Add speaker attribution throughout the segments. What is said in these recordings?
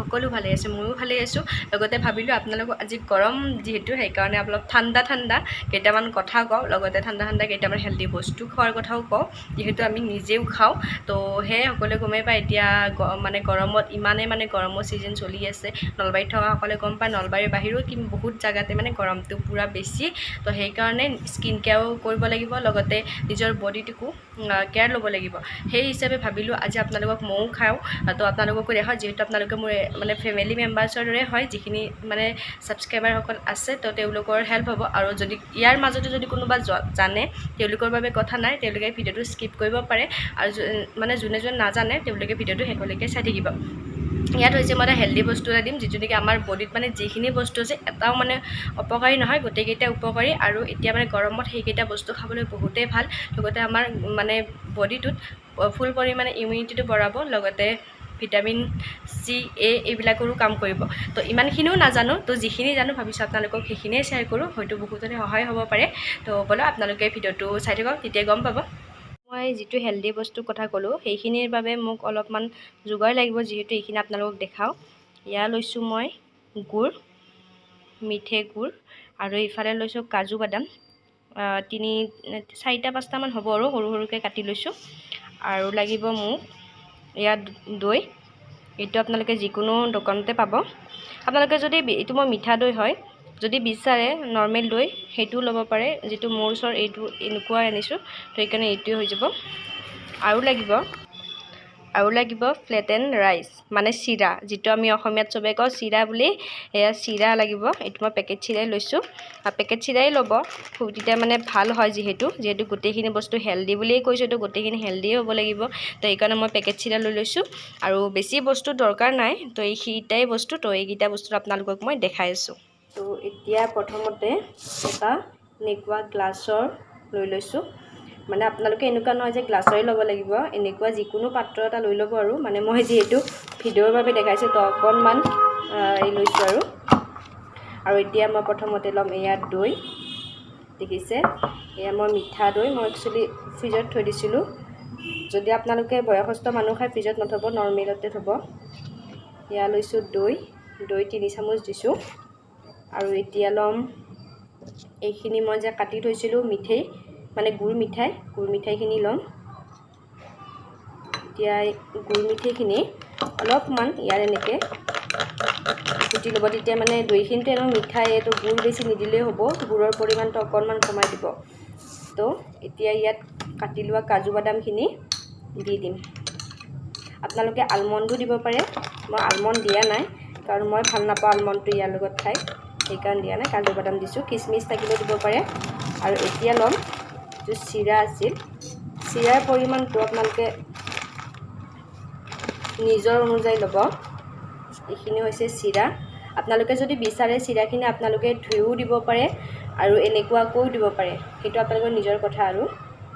Speaker 1: সকলো ভালে আছে, ময়ো ভালে আছোঁ। লগতে ভাবিলোঁ আপোনালোকক আজি গৰম যিহেতু সেইকাৰণে অলপ ঠাণ্ডা কেইটামান কথা কওঁ, লগতে ঠাণ্ডা কেইটামান হেল্ডি বস্তু খোৱাৰ কথাও কওঁ, যিহেতু আমি নিজেও খাওঁ। তো সেয়ে সকলোৱে গমেই পায় এতিয়া মানে গৰমত ইমানেই মানে গৰমৰ ছিজন চলি আছে। নলবাৰীত থকা সকলে গম পায়, নলবাৰীৰ বাহিৰেও বহুত জেগাতে মানে গৰমটো পূৰা বেছি। তো সেইকাৰণে স্কিন কেয়াৰো কৰিব লাগিব, লগতে নিজৰ বডিটোকো কেয়াৰ ল'ব লাগিব। সেই হিচাপে ভাবিলোঁ আজি আপোনালোকক ময়ো খাওঁ, তো আপোনালোককো দেখাওঁ, যিহেতু আপোনালোকে মোৰ মানে ফেমিলি মেম্বাৰ্ছৰ দৰে হয়। যিখিনি মানে ছাবস্ক্ৰাইবাৰসকল আছে তো তেওঁলোকৰ হেল্প হ'ব। আৰু যদি ইয়াৰ মাজতে যদি কোনোবা জানে তেওঁলোকৰ বাবে কথা নাই, তেওঁলোকে ভিডিঅ'টো স্কিপ কৰিব পাৰে। আৰু মানে যোনে নাজানে তেওঁলোকে ভিডিঅ'টো শেষলৈকে চাই থাকিব। ইয়াত হৈছে মই এটা হেল্ডি বস্তু এটা দিম, যিটো নেকি আমাৰ বডিত মানে যিখিনি বস্তু আছে এটাও মানে অপকাৰী নহয়, গোটেইকেইটা উপকাৰী। আৰু এতিয়া মানে গৰমত সেইকেইটা বস্তু খাবলৈ বহুতেই ভাল। লগতে আমাৰ মানে বডিটোত ফুল পৰিমাণে ইমিউনিটিটো বঢ়াব, লগতে ভিটামিন চি, এ এইবিলাকৰো কাম কৰিব। তো ইমানখিনিও নাজানো, তো যিখিনি জানো ভাবিছোঁ আপোনালোকক সেইখিনিয়ে শ্বেয়াৰ কৰোঁ, হয়তো বহুতৰে সহায় হ'ব পাৰে। তো ব'লক আপোনালোকে ভিডিঅ'টো চাই থাকক, তেতিয়া গম পাব। মই যিটো হেল্ডি বস্তুৰ কথা ক'লোঁ সেইখিনিৰ বাবে মোক অলপমান যোগাৰ লাগিব, যিহেতু এইখিনি আপোনালোকক দেখাওঁ। ইয়াত লৈছোঁ মই গুড়, মিঠৈ গুড়, আৰু ইফালে লৈছোঁ কাজু বাদাম 4-5টামান হ'ব, আৰু সৰু সৰুকৈ কাটি লৈছোঁ। আৰু লাগিব মোক ইয়াত দৈ। এইটো আপোনালোকে যিকোনো দোকানতে পাব। আপোনালোকে যদি এইটো মই মিঠা দৈ হয়, যদি বিচাৰে নৰ্মেল দৈ সেইটোও ল'ব পাৰে, যিটো মোৰ ওচৰত এইটো এনেকুৱা আনিছোঁ, তো সেইকাৰণে এইটোৱে হৈ যাব। আৰু লাগিব ফ্লেটেন ৰাইচ, মানে চিৰা, যিটো আমি অসমীয়াত চবে কওঁ চিৰা বুলি। সেয়া চিৰা লাগিব। এইটো মই পেকেট চিৰাই লৈছোঁ, আৰু পেকেট চিৰাই ল'ব, তেতিয়া মানে ভাল হয়। যিহেতু গোটেইখিনি বস্তু হেল্ডি বুলিয়েই কৈছোঁ, তো গোটেইখিনি হেল্ডিয়ে হ'ব লাগিব। তো সেইকাৰণে মই পেকেট চিৰা লৈ লৈছোঁ, আৰু বেছি বস্তু দৰকাৰ নাই। তো এইকেইটাই বস্তু, তো এইকেইটা বস্তু আপোনালোকক মই দেখাই আছোঁ। তো এতিয়া প্ৰথমতে এটা এনেকুৱা গ্লাছৰ লৈ লৈছোঁ। মানে আপোনালোকে এনেকুৱা নহয় যে গ্লাছৰে ল'ব লাগিব, এনেকুৱা যিকোনো পাত্ৰ এটা লৈ ল'ব। আৰু মানে মই যিহেতু ভিডিঅ'ৰ বাবে দেখাইছোঁ, তো অকণমান লৈছোঁ। আৰু এতিয়া মই প্ৰথমতে ল'ম এয়া দৈ, দেখিছে? এয়া মই মিঠা দৈ, মই একচুৱেলি ফ্ৰিজত থৈ দিছিলোঁ। যদি আপোনালোকে বয়সস্থ মানুহ খাই ফ্ৰিজত নথ'ব, নৰ্মেলতে থ'ব। এয়া লৈছোঁ দৈ 3 চামুচ দিছোঁ। আৰু এতিয়া ল'ম এইখিনি মই যে কাটি থৈছিলোঁ মিঠৈ, মানে গুড় মিঠাইখিনি ল'ম। এতিয়া গুড় মিঠৈখিনি অলপমান ইয়াৰ এনেকৈ কুটি ল'ব, তেতিয়া মানে দৈখিনিতো এনেও মিঠাই, তো গুড় বেছি নিদিলেও হ'ব, গুড়ৰ পৰিমাণটো অকণমান কমাই দিব। তো এতিয়া ইয়াত কাটি লোৱা কাজু বাদামখিনি দি দিম। আপোনালোকে আলমণ্ডো দিব পাৰে, মই আলমণ্ড দিয়া নাই, কাৰণ মই ভাল নাপাওঁ আলমণ্ডটো ইয়াৰ লগত খাই, সেইকাৰণে দিয়া নাই। কাজু বাদাম দিছোঁ, কিচমিচ থাকিলেও দিব পাৰে। আৰু এতিয়া ল'ম যিটো চিৰা আছিল, চিৰাৰ পৰিমাণটো আপোনালোকে নিজৰ অনুযায়ী ল'ব। এইখিনি হৈছে চিৰা। আপোনালোকে যদি বিচাৰে চিৰাখিনি আপোনালোকে ধুইও দিব পাৰে, আৰু এনেকুৱাকৈও দিব পাৰে, সেইটো আপোনালোকৰ নিজৰ কথা। আৰু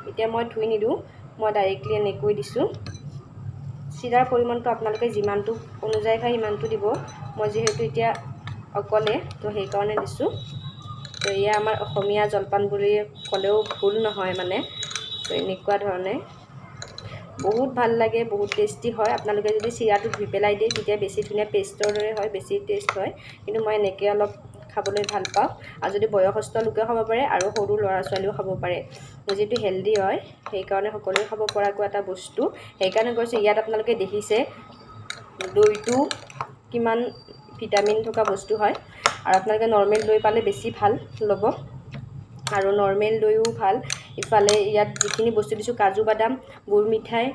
Speaker 1: এতিয়া মই ধুই নিদিওঁ, মই ডাইৰেক্টলি এনেকৈ দিছোঁ। চিৰাৰ পৰিমাণটো আপোনালোকে যিমানটো অনুযায়ী খায় সিমানটো দিব। মই যিহেতু এতিয়া অকলে, তো সেইকাৰণে দিছোঁ। তো এয়া আমাৰ অসমীয়া জলপান বুলি ক'লেও ভুল নহয় মানে। তো এনেকুৱা ধৰণে বহুত ভাল লাগে, বহুত টেষ্টি হয়। আপোনালোকে যদি চিৰাটো ধুই পেলাই দিয়ে তেতিয়া বেছি ধুনীয়া পেষ্টৰ দৰে হয়, বেছি টেষ্ট হয়। কিন্তু মই এনেকৈ অলপ খাবলৈ ভাল পাওঁ। আৰু যদি বয়সস্থ লোকেও খাব পাৰে, আৰু সৰু ল'ৰা ছোৱালীও খাব পাৰে, যিটো হেল্ডি হয়, সেইকাৰণে সকলোৱে খাব পৰাকৈ এটা বস্তু। সেইকাৰণে কৈছোঁ, ইয়াত আপোনালোকে দেখিছে দৈটো কিমান ভিটামিন থকা বস্তু হয়। আৰু আপোনালোকে নৰ্মেল দৈ পালে বেছি ভাল ল'ব, আৰু নৰ্মেল দৈও ভাল। ইফালে ইয়াত যিখিনি বস্তু দিছোঁ, কাজু বাদাম, গুড় মিঠাই,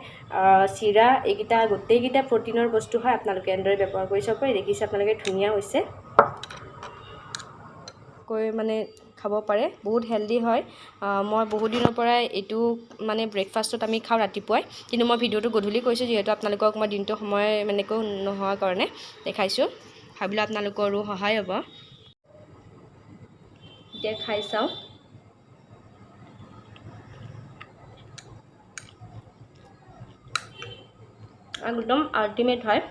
Speaker 1: চিৰা, এইকেইটা গোটেইকেইটা প্ৰটিনৰ বস্তু হয়। আপোনালোকে এনেদৰে ব্যৱহাৰ কৰি চাব পাৰে। দেখিছে আপোনালোকে ধুনীয়া হৈছে, মানে খাব পাৰে, বহুত হেল্ডি হয়। মই বহুত দিনৰ পৰাই এইটো মানে ব্ৰেকফাষ্টত আমি খাওঁ ৰাতিপুৱাই, কিন্তু মই ভিডিঅ'টো গধূলি কৰিছোঁ, যিহেতু আপোনালোকক মই দিনটো সময় এনেকৈ নোহোৱাৰ কাৰণে দেখাইছোঁ। ভাবিলোঁ আপোনালোকৰো সহায় হ'ব। এতিয়া খাই চাওঁ। একদম আল্টিমেট হয়,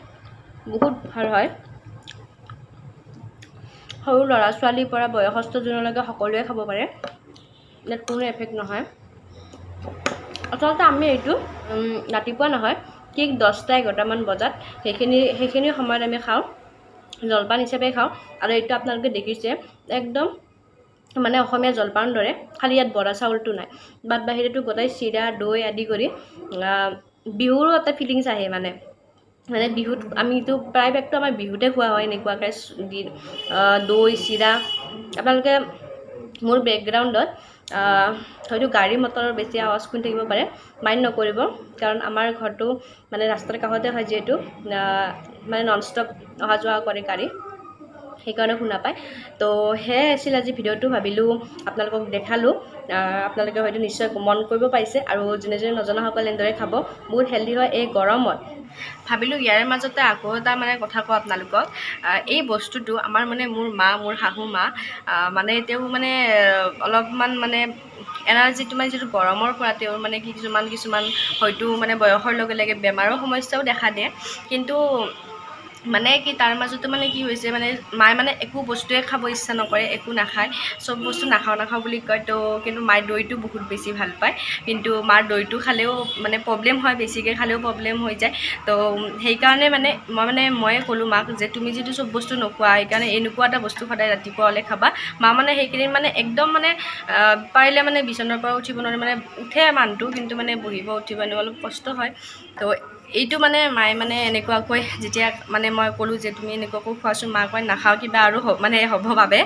Speaker 1: বহুত ভাল হয়। সৰু ল'ৰা ছোৱালীৰ পৰা বয়সস্থজনলৈকে সকলোৱে খাব পাৰে, ইয়াত কোনো এফেক্ট নহয়। আচলতে আমি এইটো ৰাতিপুৱা নহয়, ঠিক 10টা-11টামান বজাত সেইখিনি সময়ত আমি খাওঁ, জলপান হিচাপে খাওঁ। আৰু এইটো আপোনালোকে দেখিছে একদম মানে অসমীয়া জলপানৰ দৰে, খালি ইয়াত বৰা চাউলটো নাই, বাদ বাহিৰেতো গোটেই চিৰা দৈ আদি কৰি বিহুৰো এটা ফিলিংছ আহে। মানে বিহুত আমিতো প্ৰায়ভাগটো আমাৰ বিহুতে খোৱা হয় এনেকুৱাকৈ দৈ চিৰা। আপোনালোকে মোৰ বেকগ্ৰাউণ্ডত হয়তো গাড়ী মটৰৰ বেছি আৱাজ শুনি থাকিব পাৰে, মাইণ্ড নকৰিব, কাৰণ আমাৰ ঘৰটো মানে ৰাস্তাৰ কাষতে হয়, যিহেতু মানে নন ষ্টপ অহা যোৱা কৰে গাড়ী, সেইকাৰণে শুনা পায়। তো সেয়াই আছিল আজি ভিডিঅ'টো, ভাবিলোঁ আপোনালোকক দেখালোঁ। আপোনালোকে হয়তো নিশ্চয় মন কৰিব পাৰিছে, আৰু যোনে যোনে নজনাসকলে এনেদৰে খাব, বহুত হেল্ডি হয় এই গৰমত। ভাবিলোঁ ইয়াৰে মাজতে আকৌ এটা মানে কথা কওঁ আপোনালোকক। এই বস্তুটো আমাৰ মানে মোৰ শাহু মা মানে তেওঁ মানে অলপমান মানে এনাৰ্জিটো মানে যিটো গৰমৰ পৰা তেওঁৰ মানে কিছুমান হয়তো মানে বয়সৰ লগে লগে বেমাৰৰ সমস্যাও দেখা দিয়ে। কিন্তু মানে কি তাৰ মাজতো মানে কি হৈছে, মানে মায়ে মানে একো বস্তুৱে খাব ইচ্ছা নকৰে, একো নাখায়, চব বস্তু নাখাওঁ বুলি কয়। তো কিন্তু মায়ে দৈটো বহুত বেছি ভাল পায়, কিন্তু মাৰ দৈটো খালেও মানে প্ৰব্লেম হয়, বেছিকৈ খালেও প্ৰব্লেম হৈ যায়। তো সেইকাৰণে মানে ময়ে ক'লোঁ মাক যে তুমি যিটো চব বস্তু নোখোৱা, সেইকাৰণে এনেকুৱা এটা বস্তু সদায় ৰাতিপুৱা হ'লে খাবা। মা মানে সেইকেইদিন মানে একদম মানে পাৰিলে মানে বিচনাৰ পৰা উঠিব নোৱাৰে, মানে উঠে মানুহটো, কিন্তু মানে বহিব উঠিব অলপ কষ্ট হয়। তো এইটো মানে মায়ে মানে এনেকুৱাকৈ যেতিয়া মানে মই ক'লোঁ যে তুমি এনেকুৱাকৈ খোৱাচোন, মা কয় নাখাওঁ কিবা আৰু মানে হ'ব বাবে।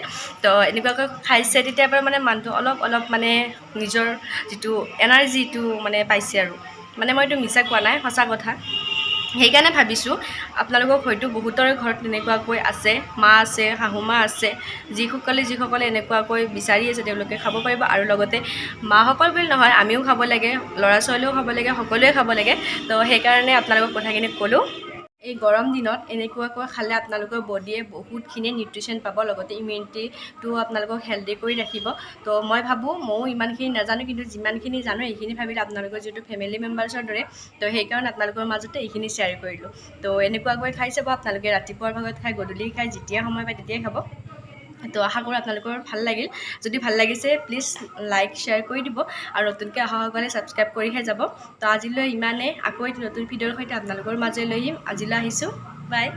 Speaker 1: তো এনেকুৱাকৈ খাইছে, তেতিয়াৰ পৰা মানে মানুহটো অলপ মানে নিজৰ যিটো এনাৰ্জিটো মানে পাইছে আৰু। মানে মই এইটো মিছা কোৱা নাই, সঁচা কথা। সেইকাৰণে ভাবিছোঁ আপোনালোকক হয়তো বহুতৰে ঘৰত তেনেকুৱাকৈ আছে, মা আছে, শাহু মা আছে, যিসকলে এনেকুৱাকৈ বিচাৰি আছে তেওঁলোকে খাব পাৰিব। আৰু লগতে মাসকল বুলি নহয়, আমিও খাব লাগে, ল'ৰা ছোৱালীও খাব লাগে, সকলোৱে খাব লাগে। তো সেইকাৰণে আপোনালোকক কথাখিনি ক'লোঁ। এই গৰম দিনত এনেকুৱাকৈ খালে আপোনালোকৰ বডিয়ে বহুতখিনি নিউট্ৰিশ্যন পাব, লগতে ইমিউনিটিটো আপোনালোকক হেল্ডি কৰি ৰাখিব। তো মই ভাবোঁ, ময়ো ইমানখিনি নাজানো, কিন্তু যিমানখিনি জানো এইখিনি ভাবিলে আপোনালোকৰ যিহেতু ফেমিলি মেম্বাৰ্ছৰ দৰে, তো সেইকাৰণে আপোনালোকৰ মাজতে এইখিনি শ্বেয়াৰ কৰিলোঁ। তো এনেকুৱাকৈ খাই চাব আপোনালোকে, ৰাতিপুৱাৰ ভাগত খাই, গধূলি খাই, যেতিয়া সময় পায় তেতিয়াই খাব। তো আশা কৰোঁ আপোনালোকৰ ভাল লাগিল। যদি ভাল লাগিছে প্লিজ লাইক শ্বেয়াৰ কৰি দিব, আৰু নতুনকৈ অহাসকলে ছাবস্ক্ৰাইব কৰিহে যাব। তো আজিলৈ ইমানেই, আকৌ এটি নতুন ভিডিঅ'ৰ সৈতে আপোনালোকৰ মাজলৈ আহিম। আজিলৈ আহিছোঁ, বাই।